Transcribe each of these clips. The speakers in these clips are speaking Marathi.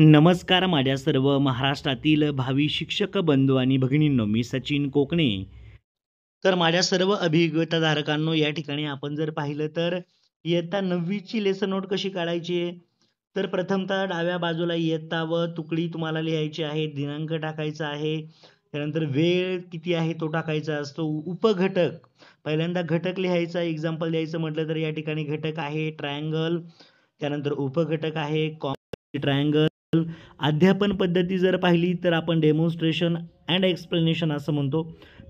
नमस्कार माझ्या सर्व महाराष्ट्रातील भावी शिक्षक बंधू आणि भगिनींनो, मी सचिन कोकणे. तर माझ्या सर्व अभिज्ञताधारकांनो, या ठिकाणी आपण जर पाहिलं तर इयत्ता 9वीची लेसन नोट कशी काढायची आहे. तर प्रथमतः डाव्या बाजूला इयत्ता व तुकडी तुम्हाला लिहायची आहे, दिनांक टाकायचा आहे, त्यानंतर वेळ किती आहे तो टाकायचा असतो. उपघटक पहिल्यांदा घटक लिहायचा, एक्झाम्पल द्यायचं म्हटलं तर या ठिकाणी घटक आहे ट्रायंगल, त्यानंतर उपघटक आहे ट्रायंगल. अध्यापन पद्धती जर पाहिली तर आपण डेमॉन्स्ट्रेशन अँड एक्सप्लेनेशन असं म्हणतो,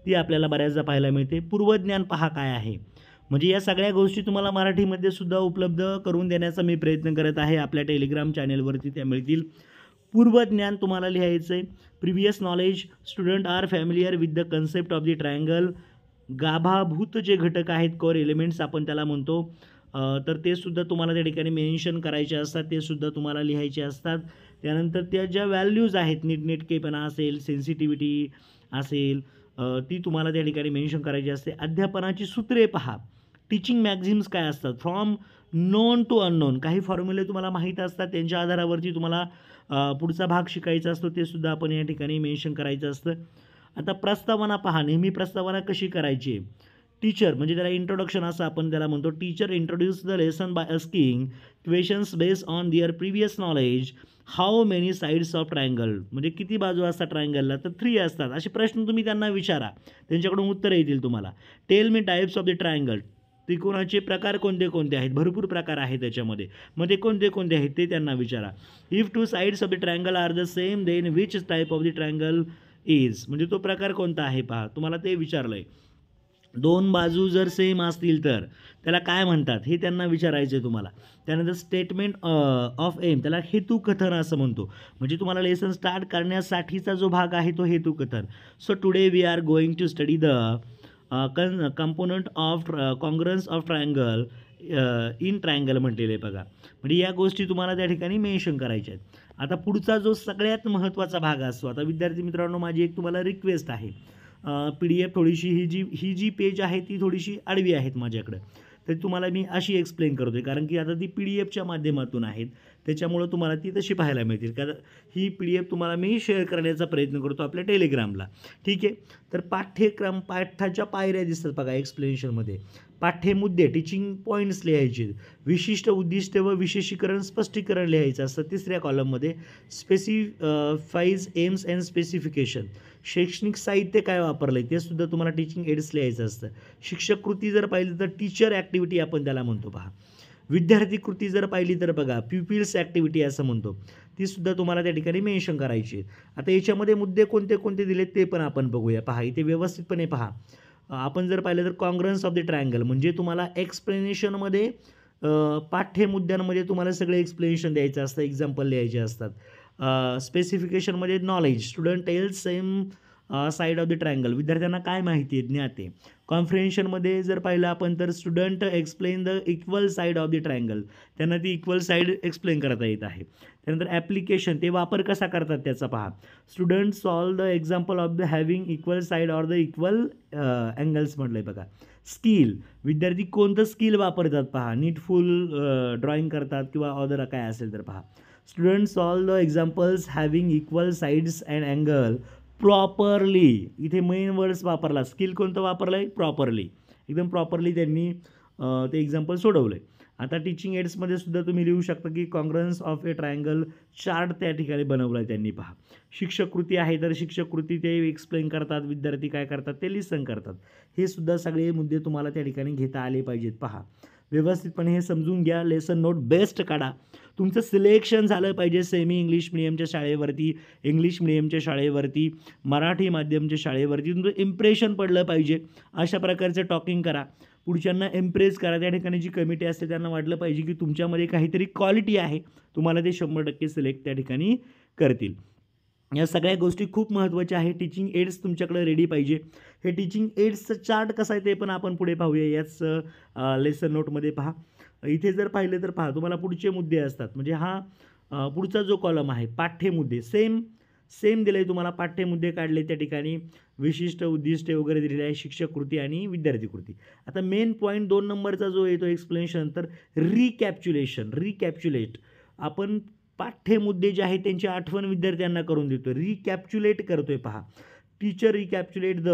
ती आपल्याला बऱ्याचदा पाहायला मिळते. पूर्वज्ञान पहा काय आहे, म्हणजे या सगळ्या गोष्टी तुम्हाला मराठीमध्ये सुद्धा उपलब्ध करून देण्याचा मी प्रयत्न करत आहे. आपल्या टेलिग्राम चॅनेलवरती त्या मिळतील. पूर्वज्ञान तुम्हाला लिहायचं आहे. Previous knowledge, student are familiar with the concept of the triangle. गाभाभूत जे घटक आहेत, कोर एलिमेंट्स आपण त्याला म्हणतो, तर ते सुद्धा तुम्हाला त्या ठिकाणी मेन्शन करायचे असतात, ते सुद्धा तुम्हाला लिहायचे असतात. त्यानंतर त्या ज्या व्हॅल्यूज आहेत, नीटनेटकेपणा असेल, सेन्सिटिव्हिटी असेल, ती तुम्हाला त्या ठिकाणी मेन्शन करायची असते. अध्यापनाची सूत्रे पहा. टीचिंग मॅक्झिम्स काय असतात, फ्रॉम नोन टू अननोन. काही फॉर्म्युले तुम्हाला माहीत असतात, त्यांच्या आधारावरती तुम्हाला पुढचा भाग शिकायचा असतो, ते सुद्धा आपण या ठिकाणी मेन्शन करायचं असतं. आता प्रस्तावना पहा. नेहमी प्रस्तावना कशी करायची. टीचर म्हणजे त्याला इंट्रोडक्शन असं आपण त्याला म्हणतो. Teacher introduce the lesson by asking questions based on their previous knowledge. How many sides of triangle, म्हणजे किती बाजू असतात ट्रायंगलला, तर 3 असतात. असे प्रश्न तुम्ही त्यांना विचारा, त्यांच्याकडून उत्तर येतील तुम्हाला. Tell me types of the triangle. त्रिकोणाचे प्रकार कोणते कोणते आहेत, भरपूर प्रकार आहेत त्याच्यामध्ये, मग ते कोणते कोणते आहेत ते त्यांना विचारा. If 2 sides of the triangle are the same then which type of the triangle is, म्हणजे तो प्रकार कोणता आहे पहा, तुम्हाला ते विचारलं आहे. 2 बाजू जर सेम असतील तर त्याला काय म्हणतात हे त्यांना विचारायचं आहे तुम्हाला. त्यानंतर स्टेटमेंट ऑफ एम, त्याला हेतुकथन असं म्हणतो, म्हणजे तुम्हाला लेसन स्टार्ट करण्यासाठीचा जो भाग आहे तो हेतुकथन. So today we are going to study the component of congruence of triangle in triangle म्हटलेलं आहे बघा. म्हणजे या गोष्टी तुम्हाला त्या ठिकाणी मेन्शन करायच्या आहेत. आता पुढचा जो सगळ्यात महत्त्वाचा भाग असतो, आता विद्यार्थी मित्रांनो माझी एक तुम्हाला रिक्वेस्ट आहे, PDF थोडीशी ही जी पेज आहे ती थोडीशी आडवी आहेत माझ्याकडं, तर तुम्हाला मी अशी एक्सप्लेन करतो आहे, कारण की आता ती PDFच्या माध्यमातून आहेत, त्याच्यामुळं तुम्हाला ती तशी पाहायला मिळतील. कारण ही PDF तुम्हाला मी शेअर करण्याचा प्रयत्न करतो आपल्या टेलिग्रामला, ठीक आहे. तर पाठाच्या पायऱ्या दिसतात बघा एक्सप्लेनेशनमध्ये. पाठ्यमुद्दे टीचिंग पॉईंट्स लिहायचे, विशिष्ट उद्दिष्ट व विशेषीकरण स्पष्टीकरण लिहायचं असतं 3ऱ्या कॉलममध्ये. स्पेसिफाईज एम्स अँड स्पेसिफिकेशन, शैक्षणिक साहित्य काय वापरलं आहे ते सुद्धा तुम्हाला टीचिंग एड्स लिहायचं असतं. शिक्षक कृती जर पाहिली तर टीचर ॲक्टिव्हिटी आपण त्याला म्हणतो पहा. विद्यार्थी कृती जर पाहिली तर बघा प्युपिल्स ॲक्टिव्हिटी असं म्हणतो, ती सुद्धा तुम्हाला त्या ठिकाणी मेन्शन करायची आहे. आता याच्यामध्ये मुद्दे कोणते कोणते दिलेत ते पण आपण बघूया. पहा इथे व्यवस्थितपणे पहा. आपण जर पाहिलं तर कॉन्ग्रन्स ऑफ द ट्रायंगल, म्हणजे तुम्हाला एक्सप्लेनेशनमध्ये पाठ्यमुद्द्यांमध्ये तुम्हाला सगळे एक्सप्लेनेशन द्यायचं असतं, एक्झाम्पल लिहायचे असतात. स्पेसिफिकेशनमध्ये knowledge, student tells same side of the triangle, विद्यार्थ्यांना काय माहिती आहे, ज्ञात आहे. कॉन्फ्रेन्शनमध्ये जर पाहिलं आपण तर student explain the equal side of the triangle, त्यांना ती इक्वल साईड एक्सप्लेन करता येत आहे. त्यानंतर ॲप्लिकेशन, ते वापर कसा करतात त्याचा पहा. Student solve the example of the having equal side or the equal angles म्हटलं आहे बघा. स्किल, विद्यार्थी कोणतं स्किल वापरतात पहा, नीटफुल ड्रॉइंग करतात किंवा अदर काय असेल तर पहा. Student solve the examples having equal sides and angle properly, इथे मेन वर्ड्स वापरला. स्किल कोणतं वापरलं आहे, प्रॉपरली, एकदम प्रॉपरली त्यांनी ते एक्झाम्पल सोडवलं आहे. आता टीचिंग एड्समध्ये सुद्धा तुम्ही लिहू शकता की कॉन्ग्रन्स ऑफ ए ट्रायंगल चार्ट त्या ठिकाणी बनवला आहे त्यांनी पहा. शिक्षक कृती आहे तर शिक्षक कृती ते एक्सप्लेन करतात, विद्यार्थी काय करतात ते लिसन करतात. हे सुद्धा सगळे मुद्दे तुम्हाला त्या ठिकाणी घेता आले पाहिजेत पहा. व्यवस्थितपणे हे समजून घ्या, लेसन नोट बेस्ट काढा. तुमचं सिलेक्शन झालं पाहिजे सेमी इंग्लिश मिडियमच्या शाळेवरती, इंग्लिश मिडियमच्या शाळेवरती, मराठी माध्यमच्या शाळेवरती, तुमचं इम्प्रेशन पडलं पाहिजे. अशा प्रकारचं टॉकिंग करा, पुढच्यांना इम्प्रेस करा. त्या ठिकाणी जी कमिटी असते त्यांना वाटलं पाहिजे की तुमच्यामध्ये काहीतरी क्वालिटी आहे, तुम्हाला ते 100% सिलेक्ट त्या ठिकाणी करतील. या सगळ्या गोष्टी खूप महत्त्वाच्या आहे. टीचिंग एड्स तुमच्याकडे रेडी पाहिजे. हे टीचिंग एड्सचं चार्ट कसं आहे ते पण आपण पुढे पाहूया याच लेसन नोटमध्ये पहा. इथे जर पाहिलं तर पहा तुम्हाला पुढचे मुद्दे असतात, म्हणजे हा पुढचा जो कॉलम आहे पाठ्यमुद्दे सेम दिलं आहे तुम्हाला. पाठ्यमुद्दे काढले त्या ठिकाणी, विशिष्ट उद्दिष्टे वगैरे दिलेले आहे, शिक्षक कृती आणि विद्यार्थी कृती. आता मेन पॉईंट 2 नंबरचा जो येतो एक्सप्लेनेशन, तर रिकॅप्च्युलेट, आपण पाठ्यमुद्दे जे आहेत त्यांची आठवण विद्यार्थ्यांना करून देतो, रिकॅप्च्युलेट करतोय पहा. Teacher recapitulate the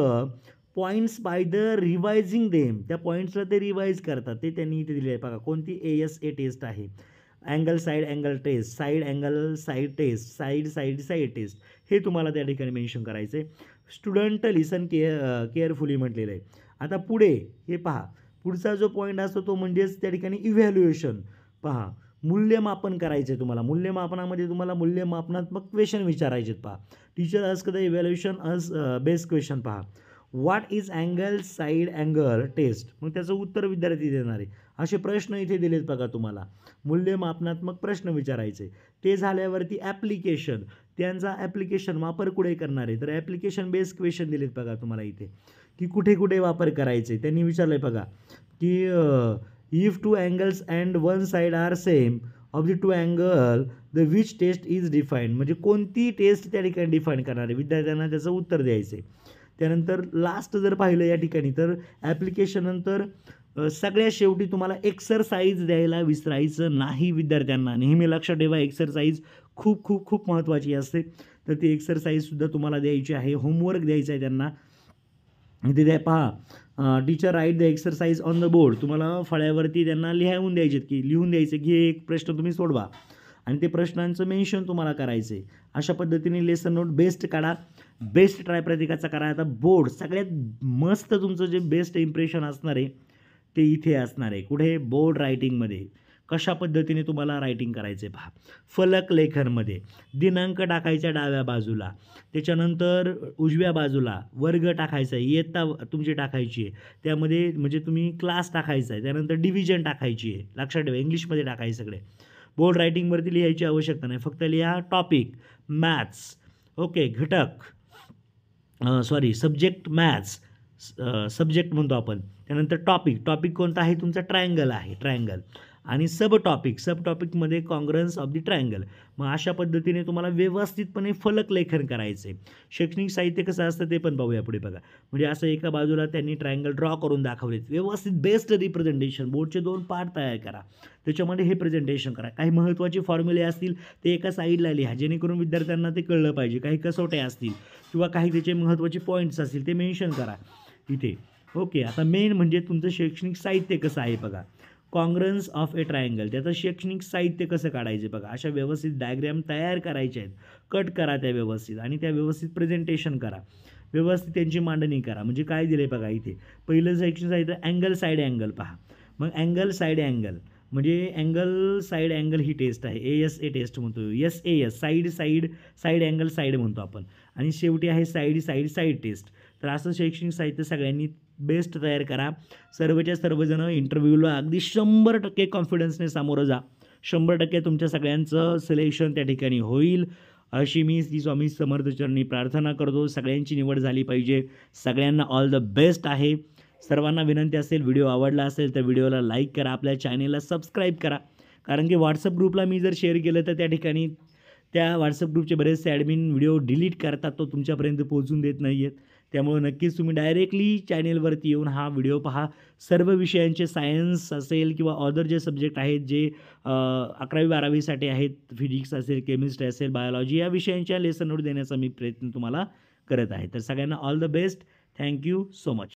points by the revising them. त्या पॉईंट्सला ते रिवाईज करतात, ते त्यांनी इथे दिले आहे बघा. कोणती ASA टेस्ट आहे, angle side angle test, side angle side test, side side side test, हे तुम्हाला त्या ठिकाणी मेन्शन करायचं आहे. स्टुडंट लिसन केअरफुली म्हटलेलं आहे. आता पुढे हे पहा, पुढचा जो पॉईंट असतो तो म्हणजेच त्या ठिकाणी इव्हॅल्युएशन. पहा, मूल्यमापन करायचं आहे तुम्हाला. मूल्यमापनामध्ये तुम्हाला मूल्यमापनात्मक क्वेश्चन विचारायचे आहेत. पहा, teacher ask the evaluation as best question. पहा, what is angle side angle test, मग त्याचं उत्तर विद्यार्थी देणार आहे. असे प्रश्न इथे दिलेत बघा तुम्हाला. मूल्यमापनात्मक प्रश्न विचारायचे. ते झाल्यावरती ॲप्लिकेशन, त्यांचा ॲप्लिकेशन वापर कुठे करणार आहे, तर ॲप्लिकेशन बेस्ड क्वेश्चन दिलेत बघा तुम्हाला इथे, की कुठे कुठे वापर करायचे. त्यांनी विचारलं आहे बघा की if two angles and one side are same of the two angle the which test is defined, म्हणजे कोणती टेस्ट त्या ठिकाणी डिफाईन करणार आहे, विद्यार्थ्यांना त्याचं उत्तर द्यायचं आहे. त्यानंतर लास्ट जर पाहिलं या ठिकाणी तर ॲप्लिकेशननंतर सगळ्यात शेवटी तुम्हाला एक्सरसाइज द्यायला विसरायचं नाही विद्यार्थ्यांना. नेहमी लक्षात ठेवा, एक्सरसाइज खूप खूप खूप महत्त्वाची असते. तर ती एक्सरसाइजसुद्धा तुम्हाला द्यायची आहे, होमवर्क द्यायचं आहे त्यांना. इथे द्या पहा, teacher write the exercise on the board. तुम्हाला फळ्यावरती त्यांना लिहून द्यायचे की लिहून द्यायचे की हे एक प्रश्न तुम्ही सोडवा आणि ते प्रश्नांचं मेन्शन तुम्हाला करायचं आहे. अशा पद्धतीने लेसन नोट बेस्ट काढा, बेस्ट ट्राय प्रत्येकाचा करा. आता बोर्ड सगळ्यात मस्त तुमचं जे बेस्ट इम्प्रेशन असणार आहे ते इथे असणार आहे. कुठे, बोर्ड रायटिंगमध्ये. कशा पद्धतीने तुम्हाला रायटिंग करायचं आहे पहा. फलक लेखनमध्ये दिनांक टाकायचा डाव्या बाजूला, त्याच्यानंतर उजव्या बाजूला वर्ग टाकायचा आहे, इयत्ता तुमची टाकायची आहे, त्यामध्ये म्हणजे तुम्ही क्लास टाकायचा आहे, त्यानंतर डिव्हिजन टाकायची आहे. लक्षात ठेवा, इंग्लिशमध्ये टाकायचं सगळे. बोर्ड रायटिंगवरती लिहायची आवश्यकता नाही, फक्त लिहा टॉपिक मॅथ्स, ओके, घटक सब्जेक्ट मॅथ्स, सब्जेक्ट म्हणतो आपण. त्यानंतर टॉपिक कोणता आहे तुमचा, ट्रायंगल आहे, ट्रायंगल. आणि सब टॉपिकमध्ये कॉन्ग्रन्स ऑफ द ट्रायंगल. मग अशा पद्धतीने तुम्हाला व्यवस्थितपणे फलक लेखन करायचं आहे. शैक्षणिक साहित्य कसं असतं ते पण पाहूया पुढे बघा. म्हणजे असं एका बाजूला त्यांनी ट्रायंगल ड्रॉ करून दाखवलेत. व्यवस्थित बेस्ट रिप्रेझेंटेशन, बोर्डचे 2 पार्ट तयार करा, त्याच्यामध्ये हे प्रेझेंटेशन करा. काही महत्त्वाचे फॉर्म्युले असतील ते एका साईडला लिहा, जेणेकरून विद्यार्थ्यांना ते कळलं पाहिजे. काही कसोट्या असतील किंवा काही त्याचे महत्त्वाचे पॉईंट्स असतील ते मेन्शन करा इथे. ओके, आता मेन म्हणजे तुमचं शैक्षणिक साहित्य कसं आहे बघा. कॉन्ग्रन्स ऑफ ए ट्रायंगल, त्याचं शैक्षणिक साहित्य कसं काढायचे बघा. अशा व्यवस्थित डायग्रॅम तयार करायचे आहेत, कट करा त्या व्यवस्थित आणि त्या व्यवस्थित प्रेझेंटेशन करा, व्यवस्थित त्यांची मांडणी करा. म्हणजे काय दिलं आहे बघा इथे. पहिलं शैक्षणिक साहित्य अँगल साईड अँगल पहा. मग अँगल साईड अँगल म्हणजे अँगल साईड अँगल ही टेस्ट आहे, ASA टेस्ट म्हणतो, SAS साईड अँगल साईड म्हणतो आपण. आणि शेवटी आहे साईड टेस्ट. तर असं शैक्षणिक साहित्य सगळ्यांनी बेस्ट तयार करा. सर्वच्या सर्वजण इंटरव्ह्यूला अगदी 100% कॉन्फिडन्सने सामोरं जा. 100% तुमच्या सगळ्यांचं सिलेक्शन त्या ठिकाणी होईल अशी मी श्री स्वामी समर्थ चरणी प्रार्थना करतो. सगळ्यांची निवड झाली पाहिजे. सगळ्यांना ऑल द बेस्ट आहे. सर्वांना विनंती असेल, व्हिडिओ आवडला असेल तर व्हिडिओला लाईक करा, आपल्या चॅनेलला सबस्क्राईब करा. कारण की व्हॉट्सअप ग्रुपला मी जर शेअर केलं तर त्या ठिकाणी त्या व्हॉट्सअप ग्रुपचे बरेचसे ॲडमिन व्हिडिओ डिलीट करतात, तो तुमच्यापर्यंत पोहोचून देत नाही आहेत. त्यामुळे नक्कीच तुम्ही डायरेक्टली चॅनेलवरती येऊन हा व्हिडिओ पहा. सर्व विषयांचे सायन्स असेल किंवा अदर जे सब्जेक्ट आहेत जे 11वी 12वीसाठी आहेत, फिजिक्स असेल, केमिस्ट्री असेल, बायोलॉजी, या विषयांच्या लेसन नोट देण्याचा मी प्रयत्न तुम्हाला करत आहे. तर सगळ्यांना all the best. Thank you so much.